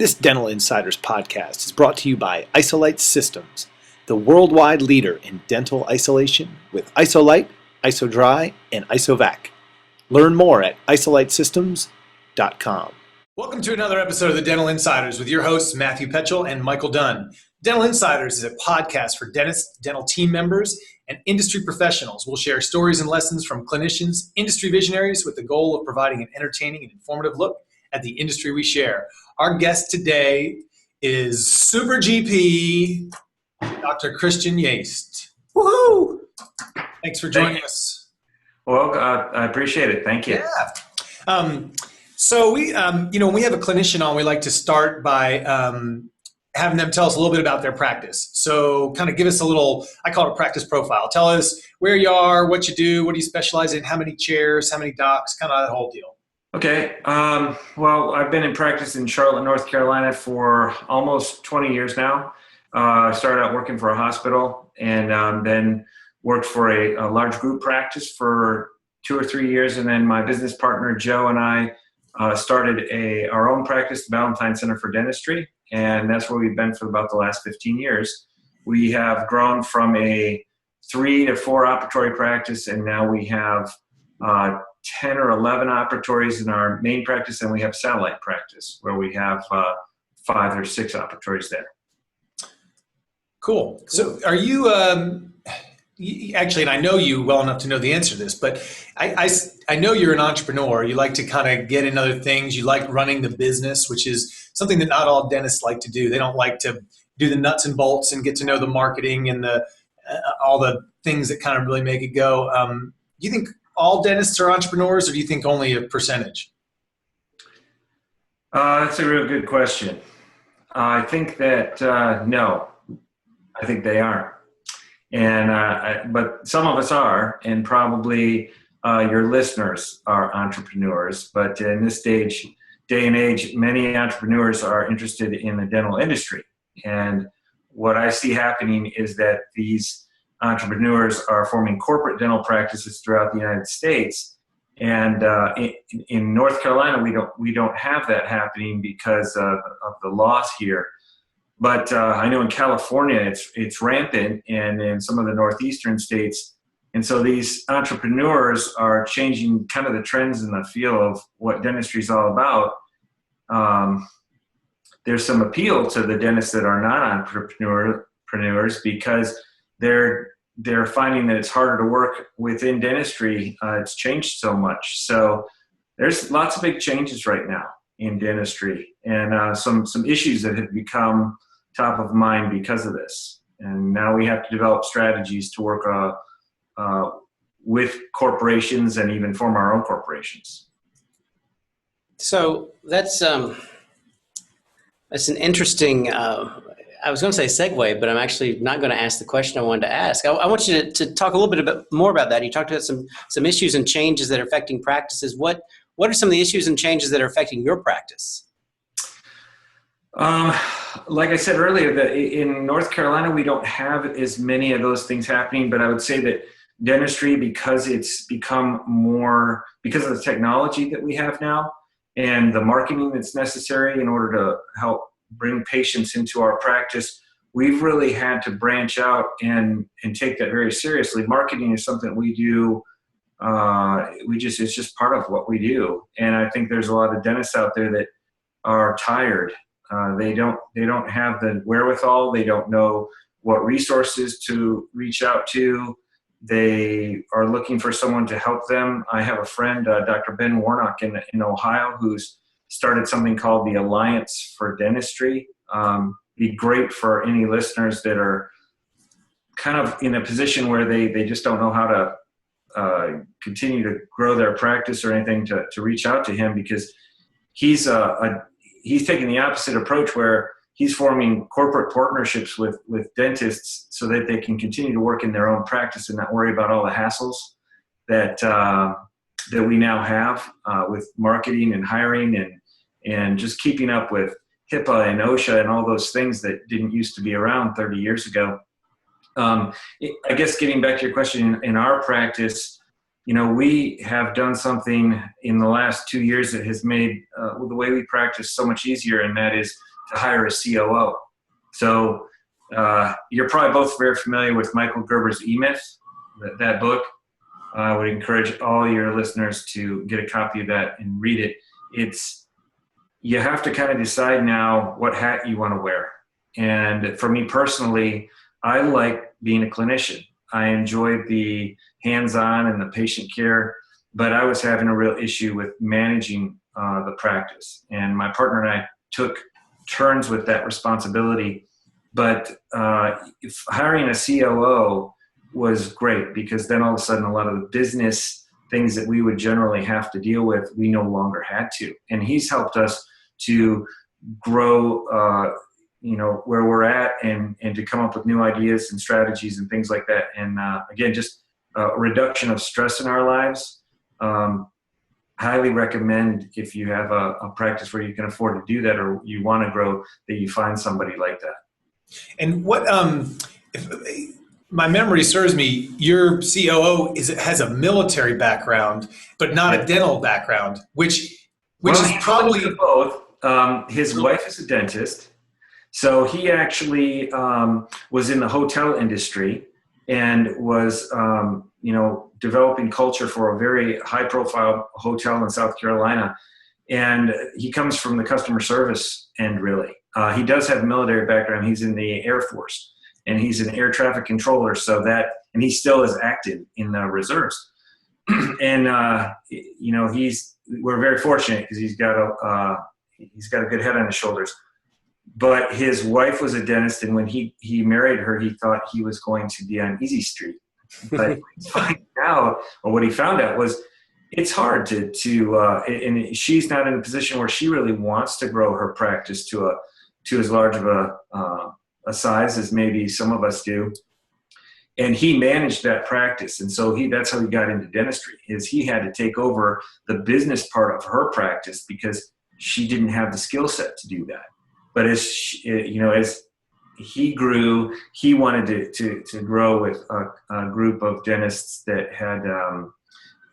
This Dental Insiders podcast is brought to you by Isolite Systems, the worldwide leader in dental isolation with IsoLite, IsoDry, and IsoVac. Learn more at isolitesystems.com. Welcome to another episode of the Dental Insiders with your hosts, Matthew Petchel and Michael Dunn. Dental Insiders is a podcast for dentists, dental team members, and industry professionals. We'll share stories and lessons from clinicians, industry visionaries, with the goal of providing an entertaining and informative look at the industry we share. Our guest today is Super GP, Dr. Christian Yaste. Woohoo! Thanks for joining us. Well, I appreciate it. Thank you. Yeah. So we, when we have a clinician on, we like to start by having them tell us a little bit about their practice. So kind of give us a little, I call it a practice profile. Tell us where you are, what you do, what do you specialize in, how many chairs, how many docs, kind of that whole deal. Okay. Well, I've been in practice in Charlotte, North Carolina for almost 20 years now. I started out working for a hospital and then worked for a large group practice for 2 or 3 years. And then my business partner, Joe, and I started our own practice, the Ballantyne Center for Dentistry. And that's where we've been for about the last 15 years. We have grown from a 3 to 4 operatory practice, and now we have 10 or 11 operatories in our main practice, and we have satellite practice where we have 5 or 6 operatories there. Cool. So are you, actually, and I know you well enough to know the answer to this, but I know you're an entrepreneur. You like to kind of get in other things. You like running the business, which is something that not all dentists like to do. They don't like to do the nuts and bolts and get to know the marketing and the all the things that kind of really make it go. Do you think all dentists are entrepreneurs, or do you think only a percentage? That's a real good question. I think that no, I think they aren't. And but some of us are, and probably your listeners are entrepreneurs. But in this day and age, many entrepreneurs are interested in the dental industry. And what I see happening is that these entrepreneurs are forming corporate dental practices throughout the United States. And in North Carolina, we don't have that happening because of the laws here. But I know in California it's rampant, and in some of the northeastern states. And so these entrepreneurs are changing kind of the trends in the field of what dentistry is all about. There's some appeal to the dentists that are not entrepreneurs because they're finding that it's harder to work within dentistry. It's changed so much. So there's lots of big changes right now in dentistry, and some issues that have become top of mind because of this. And now we have to develop strategies to work with corporations and even form our own corporations. So that's an interesting, I was going to say segue, but I'm actually not going to ask the question I wanted to ask. I want you to talk a little bit more about that. You talked about some issues and changes that are affecting practices. What are some of the issues and changes that are affecting your practice? Like I said earlier, in North Carolina, we don't have as many of those things happening, but I would say that dentistry, because it's become more, because of the technology that we have now and the marketing that's necessary in order to help bring patients into our practice, we've really had to branch out and take that very seriously. Marketing is something we do. It's just part of what we do. And I think there's a lot of dentists out there that are tired. They don't have the wherewithal. They don't know what resources to reach out to. They are looking for someone to help them. I have a friend, Dr. Ben Warnock in Ohio, who's started something called the Alliance for Dentistry. Be great for any listeners that are kind of in a position where they just don't know how to continue to grow their practice or anything, to reach out to him, because he's taking the opposite approach, where he's forming corporate partnerships with dentists so that they can continue to work in their own practice and not worry about all the hassles that we now have with marketing and hiring and just keeping up with HIPAA and OSHA and all those things that didn't used to be around 30 years ago. I guess getting back to your question, in our practice, you know, we have done something in the last 2 years that has made the way we practice so much easier, and that is to hire a COO. So you're probably both very familiar with Michael Gerber's E-Myth, that book. I would encourage all your listeners to get a copy of that and read it. You have to kind of decide now what hat you want to wear. And for me personally, I like being a clinician. I enjoyed the hands-on and the patient care, but I was having a real issue with managing the practice. And my partner and I took turns with that responsibility. But hiring a COO was great, because then all of a sudden a lot of the business things that we would generally have to deal with, we no longer had to. And he's helped us to grow where we're at, and to come up with new ideas and strategies and things like that. And again, just a reduction of stress in our lives. Highly recommend, if you have a practice where you can afford to do that, or you want to grow, that you find somebody like that. And what, if my memory serves me, your COO has a military background, but not a dental background, which is probably both. His wife is a dentist, so he actually was in the hotel industry and was, developing culture for a very high-profile hotel in South Carolina. And he comes from the customer service end, really. He does have a military background. He's in the Air Force, and he's an air traffic controller. And he still is active in the reserves. And we're very fortunate, because he's got a good head on his shoulders. But his wife was a dentist, and when he married her, he thought he was going to be on Easy Street. But what he found out was, it's hard and she's not in a position where she really wants to grow her practice to as large of a size as maybe some of us do. And he managed that practice. And so that's how he got into dentistry, is he had to take over the business part of her practice, because she didn't have the skill set to do that. But as he grew, he wanted to grow with a group of dentists that had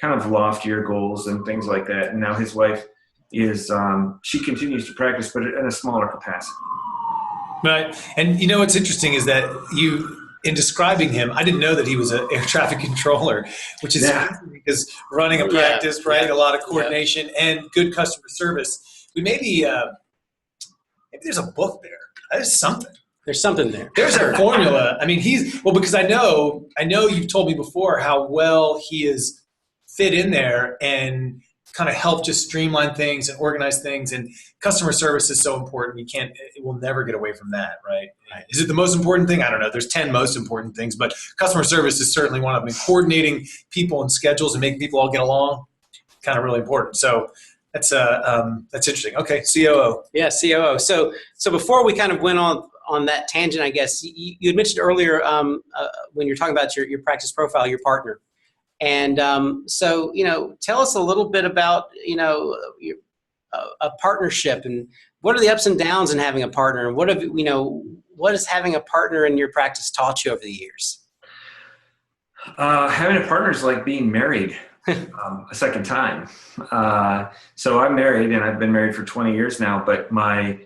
kind of loftier goals and things like that. And now his wife she continues to practice, but in a smaller capacity. right. And what's interesting is that in describing him, I didn't know that he was an air traffic controller, which is because running a practice, right, a lot of coordination and good customer service. Maybe there's a book there. There's something. There's something there. There's a formula. I mean, because I know you've told me before how well he is fit in there and kind of help just streamline things and organize things. And customer service is so important. It will never get away from that, right? Is it the most important thing? I don't know. There's 10 most important things, but customer service is certainly one of them. Coordinating people and schedules and making people all get along, kind of really important. So that's interesting. Okay, COO. Yeah, COO. So before we kind of went on that tangent, I guess you had mentioned earlier when you're talking about your practice profile, your partner. And tell us a little bit about, a partnership, and what are the ups and downs in having a partner, and what has having a partner in your practice taught you over the years? Having a partner is like being married a second time. So I'm married, and I've been married for 20 years now, but my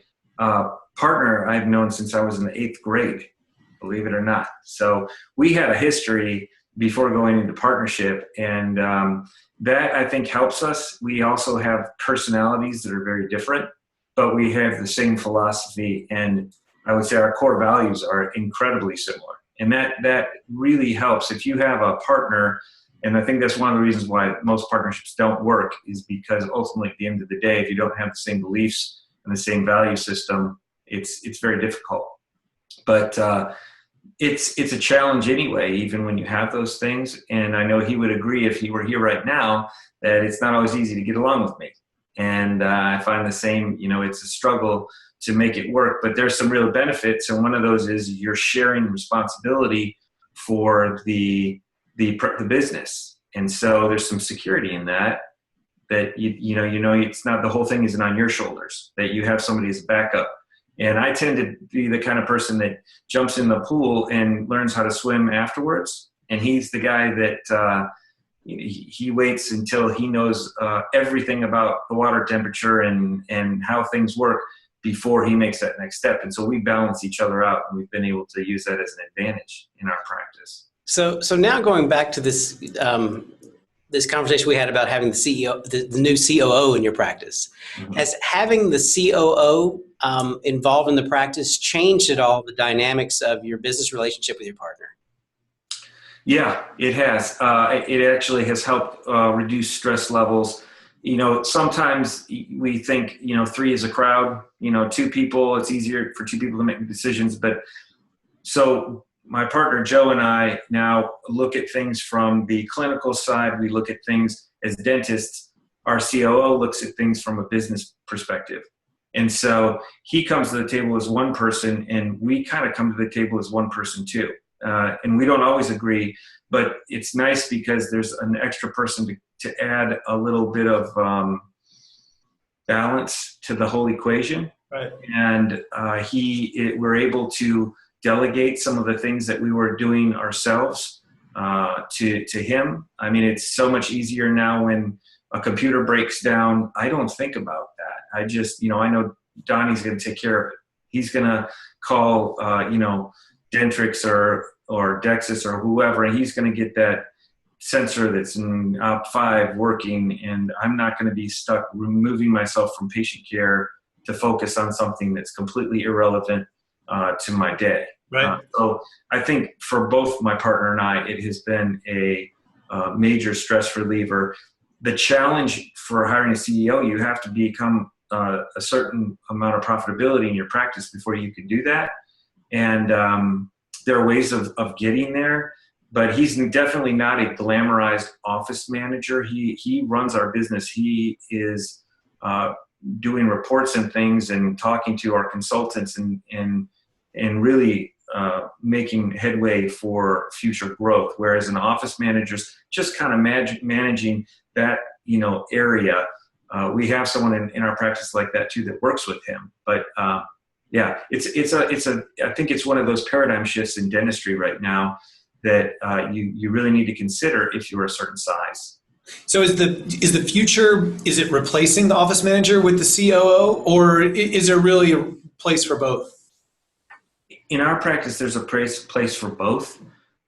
partner I've known since I was in the 8th grade, believe it or not. So we had a history before going into partnership, and that I think helps us. We also have personalities that are very different, but we have the same philosophy, and I would say our core values are incredibly similar. And that really helps if you have a partner. And I think that's one of the reasons why most partnerships don't work, is because ultimately at the end of the day, if you don't have the same beliefs and the same value system, it's very difficult. But it's a challenge anyway, even when you have those things. And I know he would agree, if he were here right now, that it's not always easy to get along with me. And I find the same, it's a struggle to make it work, but there's some real benefits. And one of those is you're sharing responsibility for the business. And so there's some security in that it's not, the whole thing isn't on your shoulders, that you have somebody as a backup. And I tend to be the kind of person that jumps in the pool and learns how to swim afterwards. And he's the guy that he waits until he knows everything about the water temperature and how things work before he makes that next step. And so we balance each other out, and we've been able to use that as an advantage in our practice. So now going back to this this conversation we had about having the CEO, the new COO in your practice, has having the COO involved in the practice changed at all the dynamics of your business relationship with your partner? Yeah, it has. It actually has helped reduce stress levels. Sometimes we think, 3 is a crowd, 2 people, it's easier for 2 people to make decisions. But so my partner, Joe, and I now look at things from the clinical side. We look at things as dentists. Our COO looks at things from a business perspective. And so he comes to the table as one person, and we kind of come to the table as one person too. And we don't always agree, but it's nice because there's an extra person to add a little bit of balance to the whole equation. Right. And we're able to delegate some of the things that we were doing ourselves to him. I mean, it's so much easier now when a computer breaks down. I don't think about that. I just, I know Donnie's going to take care of it. He's going to call, Dentrix or Dexis or whoever, and he's going to get that sensor that's in op 5 working, and I'm not going to be stuck removing myself from patient care to focus on something that's completely irrelevant to my day. Right. So I think for both my partner and I, it has been a major stress reliever. The challenge for hiring a CEO, you have to become a certain amount of profitability in your practice before you can do that. And there are ways of getting there, but he's definitely not a glamorized office manager. He runs our business. He is doing reports and things and talking to our consultants and really making headway for future growth. Whereas an office manager's just kind of managing that, area. We have someone in our practice like that too that works with him. But yeah, I think it's one of those paradigm shifts in dentistry right now that you really need to consider if you're a certain size. So is the future, is it replacing the office manager with the COO, or is there really a place for both? In our practice, there's a place for both.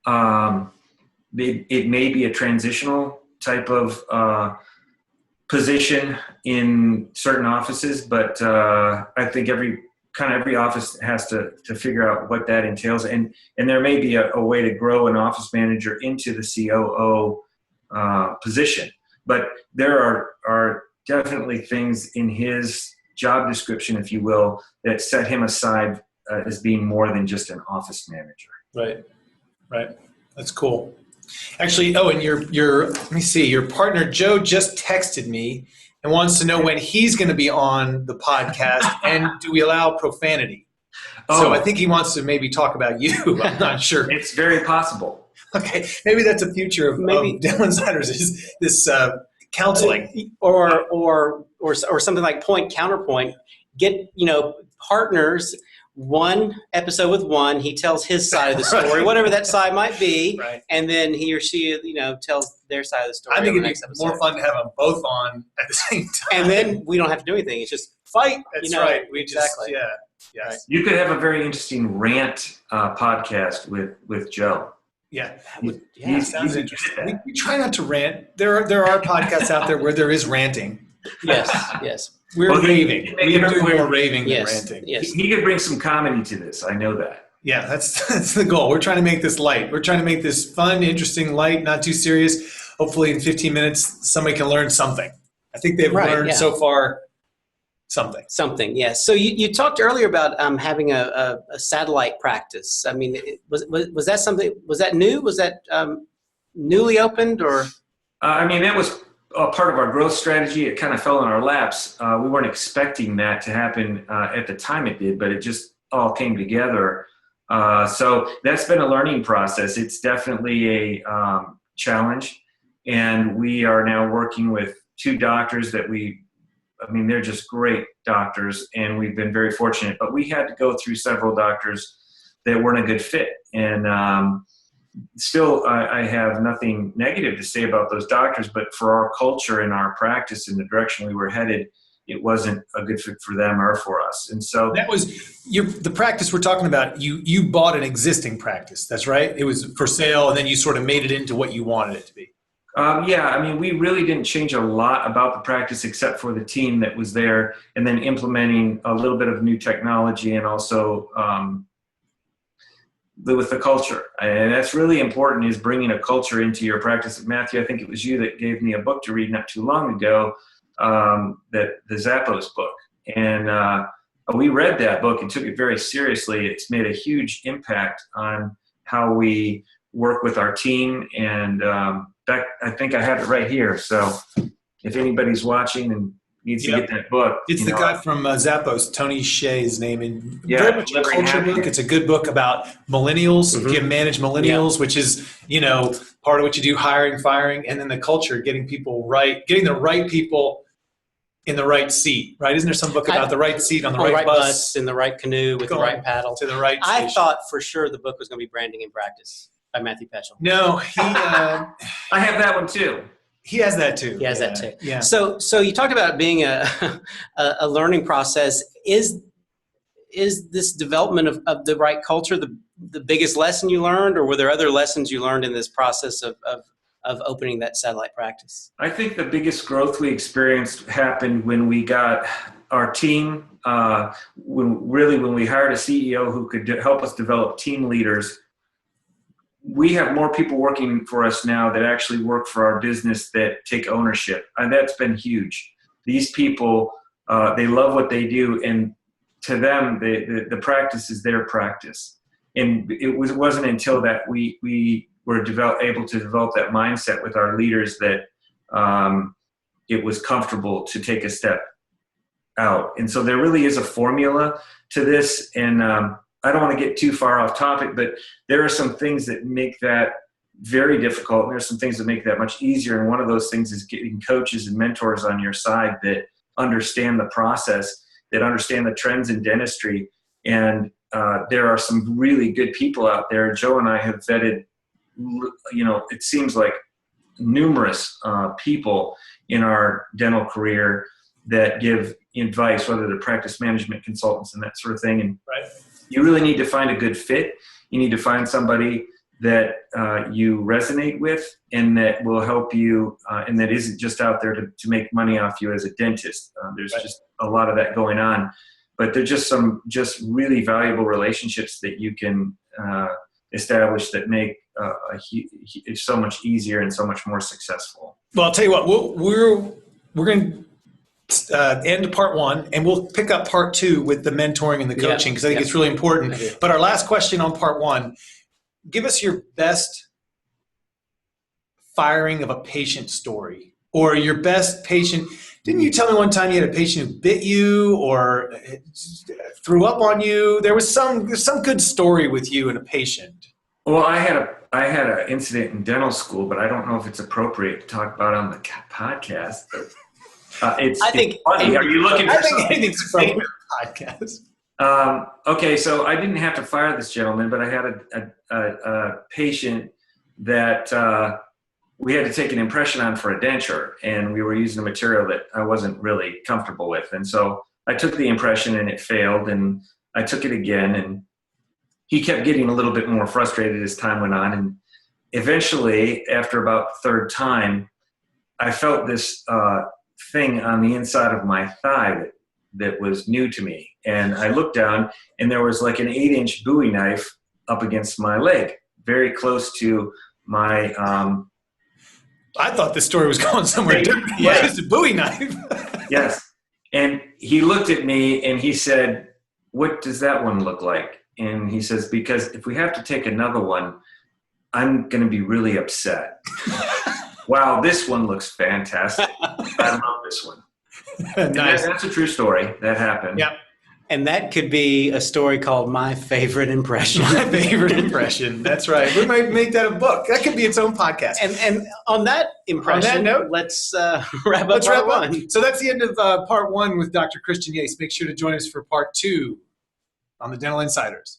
It may be a transitional type of position in certain offices, but I think every office has to figure out what that entails. And there may be a way to grow an office manager into the COO position. But there are definitely things in his job description, if you will, that set him aside as being more than just an office manager. Right. That's cool. Actually, and let me see, your partner Joe just texted me and wants to know when he's going to be on the podcast and do we allow profanity? So I think he wants to maybe talk about you. I'm not sure. It's very possible. Okay, maybe that's a future of Dental Insiders, is this counseling or something like point counterpoint. Get partners. One episode with one, he tells his side of the story, whatever that side might be, right. And then he or she, tells their side of the story. I think it'd be more fun to have them both on at the same time. And then we don't have to do anything. It's just fight. That's right. We exactly. Just, yeah. Right. You could have a very interesting rant podcast with Joe. Yeah. Sounds interesting. We try not to rant. There are podcasts out there where there is ranting. Yes. We're raving. We do more raving than ranting. Yes. He could bring some comedy to this. I know that. Yeah, that's the goal. We're trying to make this light. We're trying to make this fun, interesting, light, not too serious. Hopefully in 15 minutes, somebody can learn something. I think they've learned so far something. Something, yes. So you talked earlier about having a satellite practice. I mean, was that something, was that new? Was that newly opened or? That was part of our growth strategy. It kind of fell in our laps. We weren't expecting that to happen at the time it did, but it just all came together. So that's been a learning process. It's definitely a challenge. And we are now working with 2 doctors that they're just great doctors, and we've been very fortunate. But we had to go through several doctors that weren't a good fit. And still, I have nothing negative to say about those doctors, but for our culture and our practice and the direction we were headed, it wasn't a good fit for them or for us. And so that was the practice we're talking about. You bought an existing practice. That's right. It was for sale, and then you sort of made it into what you wanted it to be. Yeah, I mean, we really didn't change a lot about the practice except for the team that was there, and then implementing a little bit of new technology, and also with the culture. And that's really important, is bringing a culture into your practice. Matthew, I think it was you that gave me a book to read not too long ago, that the Zappos book. And we read that book and took it very seriously. It's made a huge impact on how we work with our team. And I think I have it right here. So if anybody's watching and needs to get that book. It's the guy from Zappos, Tony Hsieh's name. And Yeah, very much a culture book. It's a good book about millennials, if you manage millennials, which is, part of what you do, hiring, firing, and then the culture, getting people right, getting the right people in the right seat, right? Isn't there some book about the right seat on the right bus? In the right canoe with the right paddle. To the right station. I thought for sure the book was going to be Branding in Practice by Matthew Petchel. No, I have that one too. He has that too. He has that too. Yeah. So you talked about being a learning process. Is this development of the right culture the biggest lesson you learned, or were there other lessons you learned in this process of opening that satellite practice? I think the biggest growth we experienced happened when we got our team, when we hired a CEO who could help us develop team leaders. We have more people working for us now that actually work for our business that take ownership. And that's been huge. These people, they love what they do, and to them, the practice is their practice. And it wasn't until that we were able to develop that mindset with our leaders that it was comfortable to take a step out. And so there really is a formula to this. And I don't want to get too far off topic, but there are some things that make that very difficult. And there's some things that make that much easier. And one of those things is getting coaches and mentors on your side that understand the process, that understand the trends in dentistry. And there are some really good people out there. Joe and I have vetted, it seems like numerous people in our dental career that give advice, whether they're practice management consultants and that sort of thing. And you really need to find a good fit. You need to find somebody that you resonate with and that will help you and that isn't just out there to make money off you as a dentist. There's just a lot of that going on. But there's just some really valuable relationships that you can establish that make it so much easier and so much more successful. Well, I'll tell you what, we're going to end part one, and we'll pick up part two with the mentoring and the coaching, because I think it's really important. But our last question on part one, give us your best firing of a patient story, or your best patient. Didn't you tell me one time you had a patient who bit you or threw up on you? There's some good story with you and a patient. Well, I had an incident in dental school, but I don't know if it's appropriate to talk about on the podcast. It's funny. Are you looking for something to say? Podcast. Okay, so I didn't have to fire this gentleman, but I had a patient that we had to take an impression on for a denture, and we were using a material that I wasn't really comfortable with. And so I took the impression and it failed, and I took it again, and he kept getting a little bit more frustrated as time went on. And eventually, after about the third time, I felt this thing on the inside of my thigh that was new to me. And I looked down, and there was like an 8-inch Bowie knife up against my leg, very close to my I thought this story was going somewhere different. Yeah. It's a Bowie knife. Yes. And he looked at me and he said, "What does that one look like?" And he says, "Because if we have to take another one, I'm going to be really upset." Wow, this one looks fantastic. I love this one. Nice. That's a true story. That happened. Yep. And that could be a story called My Favorite Impression. My Favorite Impression. That's right. We might make that a book. That could be its own podcast. And on that impression, on that note, let's wrap up part one. So that's the end of part one with Dr. Christian Yaste. Make sure to join us for part two on the Dental Insiders.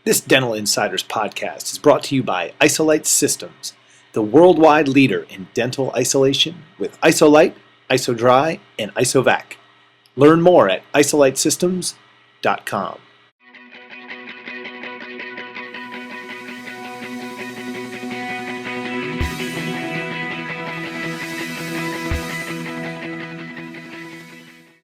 This Dental Insiders podcast is brought to you by Isolite Systems, the worldwide leader in dental isolation with Isolite IsoDry, and IsoVac. Learn more at isolitesystems.com.